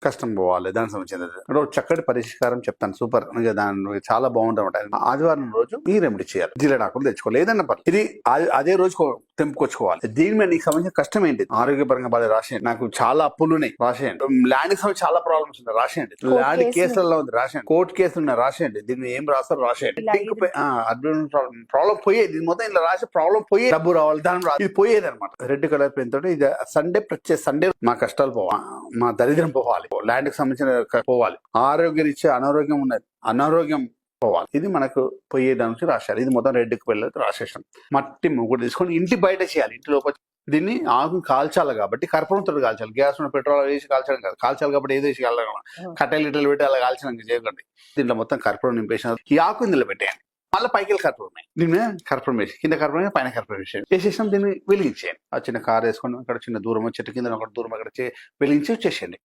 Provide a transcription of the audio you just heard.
కష్టం పోవాలి. దానికి సంబంధించిన చక్కటి పరిష్కారం చెప్తాను. సూపర్, దాని చాలా బాగుంటుంది. ఆదివారం రోజు ఈ రెమెడీ చేయాలి. జీలడాకులు తెచ్చుకోవాలి, ఏదన్నా పర్లేదు. ఇది అదే రోజు తెంపుకొచ్చుకోవాలి. దీని మీద నీకు సంబంధించిన కష్టం ఏంటి? ఆరోగ్యపరంగా బాగా రాసేయండి. నాకు చాలా అప్పులు ఉన్నాయి, రాసేయండి. ల్యాండ్ కి సంబంధించి చాలా ప్రాబ్లమ్స్ ఉన్నాయి, రాసేయండి. ల్యాండ్ కేసులలో ఉంది, రాసేయండి. కోర్టు కేసులు ఉన్నాయి, రాసేయండి. దీన్ని ఏం రాస్తారో రాసేయండి. ప్రాబ్లం పోయేది. దీని మొత్తం ఇలా రాసి ప్రాబ్లం పోయే, డబ్బు రావాలి, దాని ఇది పోయేది అనమాట. రెడ్ కలర్ పెన్ తోటి ఇది సండే, ప్రతి సండే మా కష్టాలు పోవాలి, మా దరిద్రం పోవాలి, ల్యాండ్ కి సంబంధించిన పోవాలి, ఆరోగ్యరీత్యా అనారోగ్యం ఉన్నది, అనారోగ్యం పోవాలి. ఇది మనకు పోయేదానికి రాశారు. ఇది మొత్తం రెడ్కి వెళ్ళి రాసేసాం. మట్టి ముగ్గురు తీసుకొని ఇంటి బయట చేయాలి, ఇంటి లోపల. దీన్ని ఆకు కాల్చాలి కాబట్టి కర్పూరంతో కాల్చాలి. గ్యాస్ ఉన్న పెట్రోల్ వేసి కాల్చడం కాదు. కాల్చాలి కాబట్టి ఏదో వేసి కాల్చాలి, కట్టెలు ఇట్టలు పెట్టి అలా కాల్చడానికి చేయకండి. దీంట్లో మొత్తం కర్పూరం నింపేసిన ఈ ఆకు ఇందులో పెట్టేయండి. మళ్ళీ పైకి వెళ్ళి కర్పూరం ఉన్నాయి, దీని కర్పూరం వేసి కింద కర్పూరం పైన కర్పూరం వేసేసాం. దీన్ని వెలిగించేయండి. ఆ చిన్న కారు వేసుకొని అక్కడ చిన్న దూరం చెట్టు కింద ఒక దూరం అక్కడ వెలిగించి వచ్చేసేయండి.